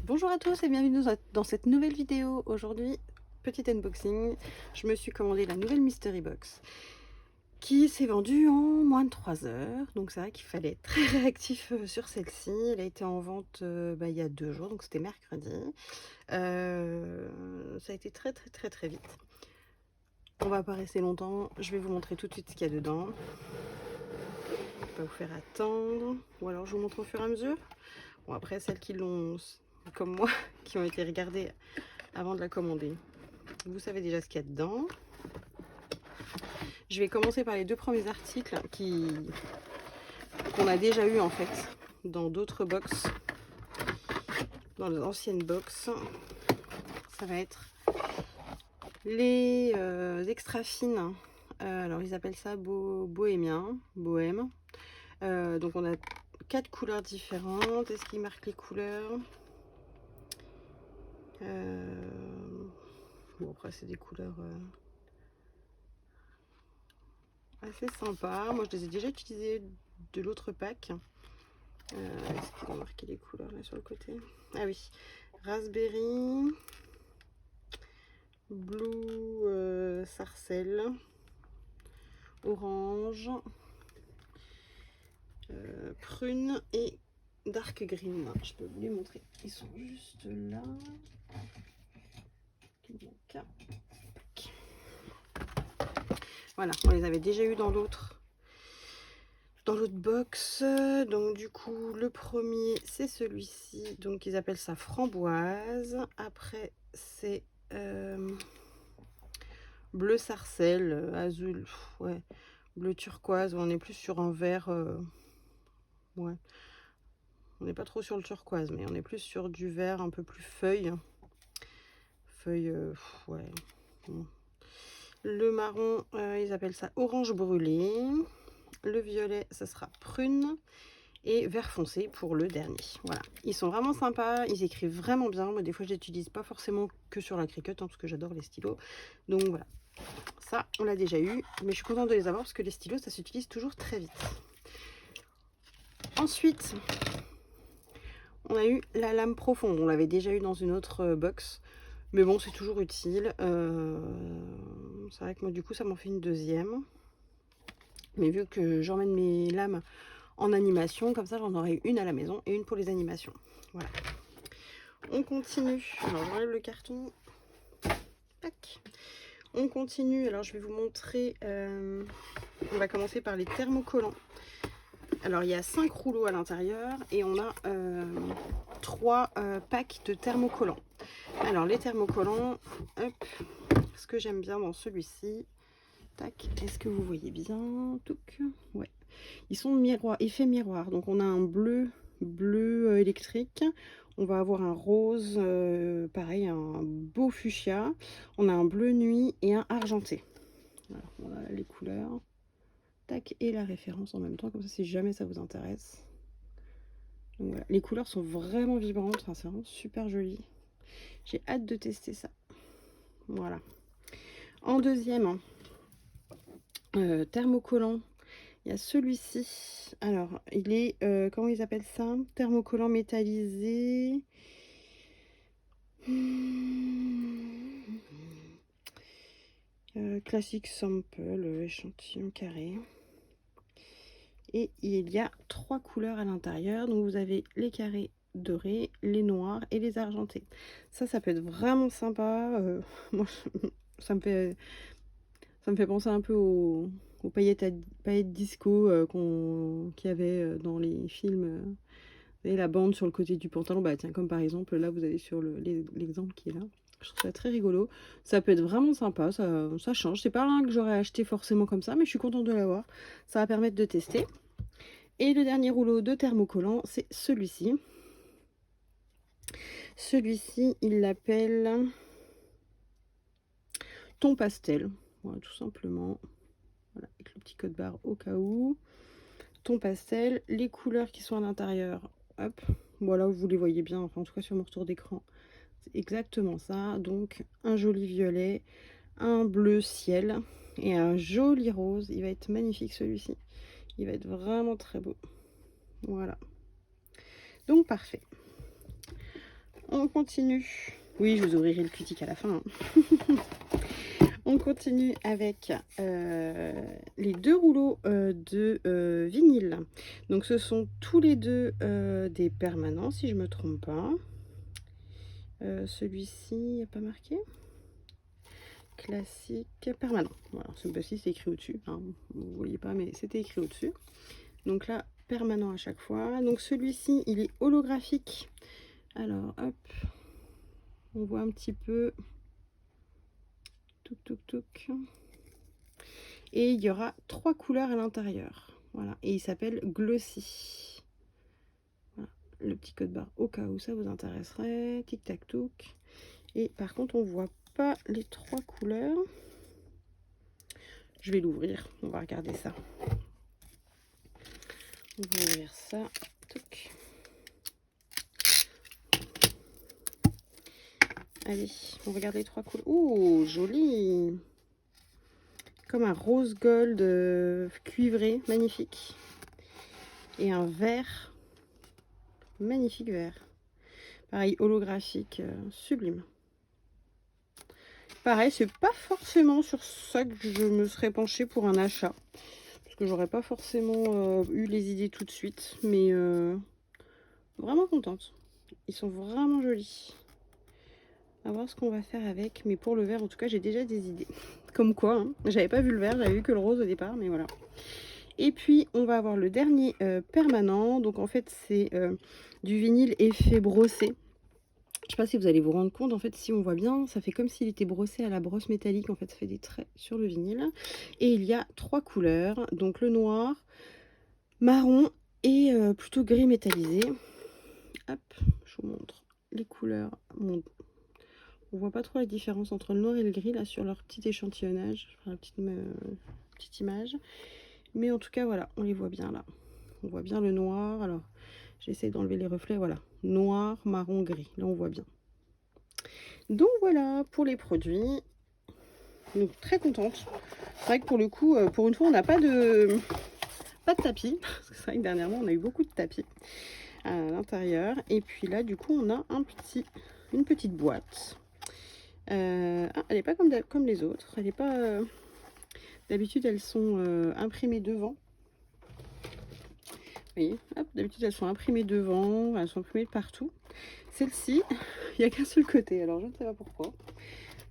Bonjour à tous et bienvenue dans cette nouvelle vidéo. Aujourd'hui, petit unboxing, je me suis commandé la nouvelle Mystery Box qui s'est vendue en moins de 3 heures. Donc c'est vrai qu'il fallait être très réactif sur celle-ci. Elle a été en vente il y a 2 jours, donc c'était mercredi. Ça a été très vite. On va pas rester longtemps, je vais vous montrer tout de suite ce qu'il y a dedans. Je vais pas vous faire attendre, ou alors je vous montre au fur et à mesure. Bon, après celles qui l'ont, comme moi, qui ont été regardées avant de la commander, vous savez déjà ce qu'il y a dedans. Je vais commencer par les 2 premiers articles qu'on a déjà eu en fait dans d'autres box, dans les anciennes box. Ça va être les extra fines. Alors ils appellent ça bohème. Donc on a 4 couleurs différentes. Est-ce qu'ils marquent les couleurs? Bon, après c'est des couleurs assez sympas. Moi je les ai déjà utilisées de l'autre pack. Est-ce qu'ils ont marqué les couleurs là sur le côté? Ah oui, raspberry, blue sarcelle, orange, prune et dark green. Je peux vous les montrer, ils sont juste là. Donc, voilà, on les avait déjà eu dans l'autre box. Donc du coup le premier c'est celui-ci, donc ils appellent ça framboise. Après c'est bleu sarcelle, azul, ouais, bleu turquoise. On est plus sur un vert, ouais, on n'est pas trop sur le turquoise, mais on est plus sur du vert un peu plus feuille, ouais, bon. Le marron, ils appellent ça orange brûlé. Le violet, ça sera prune. Et vert foncé pour le dernier. Voilà, ils sont vraiment sympas, ils écrivent vraiment bien. Moi des fois je n'utilise pas forcément que sur la Cricut, parce que j'adore les stylos. Donc voilà, ça on l'a déjà eu, mais je suis contente de les avoir parce que les stylos ça s'utilise toujours très vite. Ensuite on a eu la lame profonde, on l'avait déjà eu dans une autre box, mais bon c'est toujours utile. C'est vrai que moi du coup ça m'en fait une deuxième, mais vu que j'emmène mes lames en animation, comme ça j'en aurai une à la maison et une pour les animations. Voilà, on continue. Alors j'enlève le carton. Tac. On continue. Alors je vais vous montrer, on va commencer par les thermocollants. Alors il y a 5 rouleaux à l'intérieur et on a 3 packs de thermocollants. Alors les thermocollants, hop, ce que j'aime bien dans celui-ci, tac, est-ce que vous voyez bien? Touc, ouais, ils sont miroir, effet miroir. Donc on a un bleu électrique, on va avoir un rose, pareil, un beau fuchsia, on a un bleu nuit et un argenté. Voilà les couleurs, tac, et la référence en même temps, comme ça si jamais ça vous intéresse. Donc voilà, les couleurs sont vraiment vibrantes, enfin, c'est vraiment super joli. J'ai hâte de tester ça. Voilà. En deuxième thermocollant, il y a celui-ci. Alors il est comment ils appellent ça, thermocollant métallisé. Classique sample, échantillon carré. Et il y a 3 couleurs à l'intérieur. Donc vous avez les carrés dorés, les noirs et les argentés. Ça peut être vraiment sympa. Moi, ça me fait penser un peu aux paillettes disco qu'il y avait dans les films. Et la bande sur le côté du pantalon, bah tiens, comme par exemple là vous avez sur l'exemple qui est là. Je trouve ça très rigolo. Ça peut être vraiment sympa, ça change. C'est pas un que j'aurais acheté forcément comme ça, mais je suis contente de l'avoir. Ça va permettre de tester. Et le dernier rouleau de thermocollant, c'est celui-ci. Celui-ci, il l'appelle ton pastel. Voilà, tout simplement. Voilà, avec le petit code barre au cas où. Ton pastel. Les couleurs qui sont à l'intérieur, hop. Voilà, vous les voyez bien, enfin en tout cas sur mon retour d'écran. C'est exactement ça. Donc un joli violet, un bleu ciel et un joli rose. Il va être magnifique celui-ci. Il va être vraiment très beau. Voilà. Donc parfait. On continue. Oui, je vous ouvrirai le cutique à la fin. On continue avec les 2 rouleaux de vinyle. Donc ce sont tous les deux des permanents, si je ne me trompe pas. Celui-ci, il n'y a pas marqué classique permanent. Voilà, celui-ci c'est écrit au-dessus. Hein. Vous ne voyez pas, mais c'était écrit au-dessus. Donc là, permanent à chaque fois. Donc celui-ci, il est holographique. Alors, hop, on voit un petit peu. Touc, touc, touc. Et il y aura 3 couleurs à l'intérieur. Voilà, et il s'appelle Glossy. Voilà, le petit code barre au cas où ça vous intéresserait. Tic tac touc. Et par contre, on voit pas les 3 couleurs. Je vais l'ouvrir, on va regarder ça. On va ouvrir ça. Touc. Allez, on regarde les 3 couleurs. Oh, joli! Comme un rose gold cuivré, magnifique. Et un vert, magnifique vert. Pareil, holographique, sublime. Pareil, c'est pas forcément sur ça que je me serais penchée pour un achat. Parce que j'aurais pas forcément eu les idées tout de suite. Mais vraiment contente. Ils sont vraiment jolis. À voir ce qu'on va faire avec. Mais pour le vert, en tout cas, j'ai déjà des idées. Comme quoi, hein, j'avais pas vu le vert, j'avais vu que le rose au départ. Mais voilà. Et puis, on va avoir le dernier permanent. Donc, en fait, c'est du vinyle effet brossé. Je sais pas si vous allez vous rendre compte, en fait, si on voit bien, ça fait comme s'il était brossé à la brosse métallique. En fait, ça fait des traits sur le vinyle. Et il y a 3 couleurs. Donc, le noir, marron et plutôt gris métallisé. Hop, je vous montre les couleurs. Bon, on voit pas trop la différence entre le noir et le gris, là, sur leur petit échantillonnage. Je ferai une petite image. Mais en tout cas, voilà, on les voit bien, là. On voit bien le noir. Alors, j'essaie d'enlever les reflets. Voilà, noir, marron, gris. Là, on voit bien. Donc voilà pour les produits. Donc très contente. C'est vrai que pour le coup, pour une fois, on n'a pas de tapis. Parce que c'est vrai que dernièrement, on a eu beaucoup de tapis à l'intérieur. Et puis là, du coup, on a une petite boîte. Elle n'est pas comme les autres. Elle n'est pas. D'habitude, elles sont imprimées devant. Vous voyez, d'habitude, elles sont imprimées devant. Elles sont imprimées de partout. Celle-ci, il n'y a qu'un seul côté. Alors, je ne sais pas pourquoi.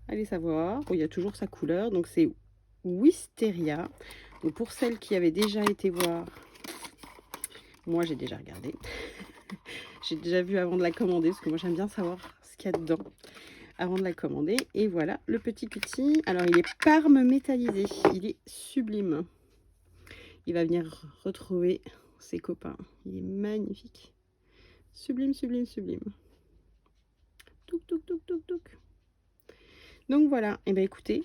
Allez savoir. Bon, il y a toujours sa couleur. Donc, c'est Wisteria. Donc, pour celles qui avaient déjà été voir, moi, j'ai déjà regardé. J'ai déjà vu avant de la commander. Parce que moi, j'aime bien savoir ce qu'il y a dedans avant de la commander. Et voilà, le petit cutie. Alors, il est parme métallisé. Il est sublime. Il va venir retrouver ses copains. Il est magnifique. Sublime, sublime, sublime. Touc, touc, touc, touc, touc. Donc voilà, et bien écoutez,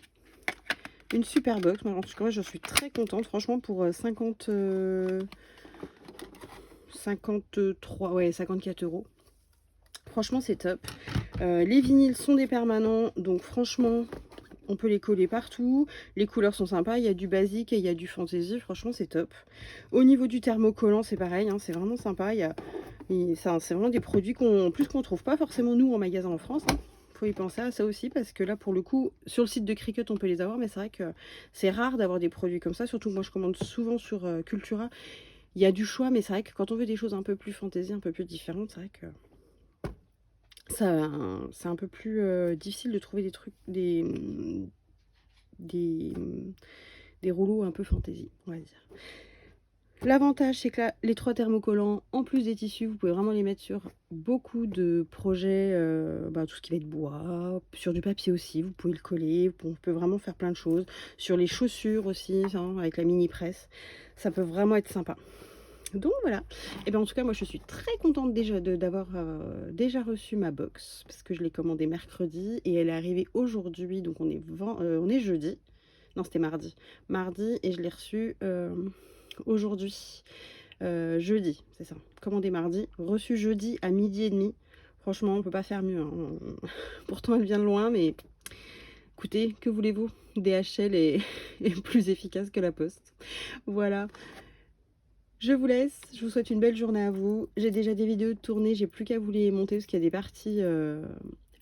une super box. En tout cas, je suis très contente. Franchement, pour 53, ouais, 54 €. Franchement, c'est top. Les vinyles sont des permanents. Donc franchement, on peut les coller partout. Les couleurs sont sympas. Il y a du basique et il y a du fantasy. Franchement, c'est top. Au niveau du thermocollant, c'est pareil. Hein, c'est vraiment sympa. C'est vraiment des produits qu'on trouve pas forcément nous en magasin en France. Hein. Faut y penser à ça aussi parce que là pour le coup sur le site de Cricut on peut les avoir, mais c'est vrai que c'est rare d'avoir des produits comme ça, surtout que moi je commande souvent sur Cultura. Il y a du choix, mais c'est vrai que quand on veut des choses un peu plus fantaisie, un peu plus différentes, c'est vrai que ça c'est un peu plus difficile de trouver des trucs, des rouleaux un peu fantaisie, on va dire. L'avantage, c'est que là, les 3 thermocollants, en plus des tissus, vous pouvez vraiment les mettre sur beaucoup de projets, tout ce qui va être bois, sur du papier aussi, vous pouvez le coller, on peut vraiment faire plein de choses. Sur les chaussures aussi, hein, avec la mini presse, ça peut vraiment être sympa. Donc voilà, et bien en tout cas, moi je suis très contente déjà d'avoir déjà reçu ma box, parce que je l'ai commandée mercredi et elle est arrivée aujourd'hui, donc on est jeudi. Non, c'était mardi. Mardi, et je l'ai reçue aujourd'hui, jeudi, c'est ça. Commandé mardi, reçu jeudi à 12h30. Franchement, on peut pas faire mieux. Hein. Pourtant, elle vient de loin, mais écoutez, que voulez-vous? DHL est plus efficace que la poste. Voilà. Je vous laisse, je vous souhaite une belle journée à vous. J'ai déjà des vidéos tournées, j'ai plus qu'à vous les monter parce qu'il y a des parties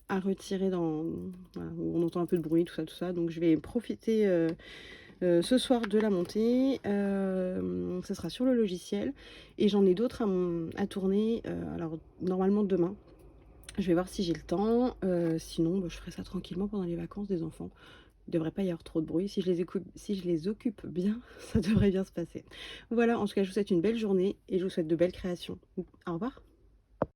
à retirer dans, voilà, où on entend un peu de bruit, tout ça. Donc je vais profiter ce soir de la montée. Ça sera sur le logiciel et j'en ai d'autres à tourner. Alors normalement demain. Je vais voir si j'ai le temps. Sinon, bah, je ferai ça tranquillement pendant les vacances des enfants. Il ne devrait pas y avoir trop de bruit. Si je les occupe bien, ça devrait bien se passer. Voilà, en tout cas, je vous souhaite une belle journée et je vous souhaite de belles créations. Au revoir.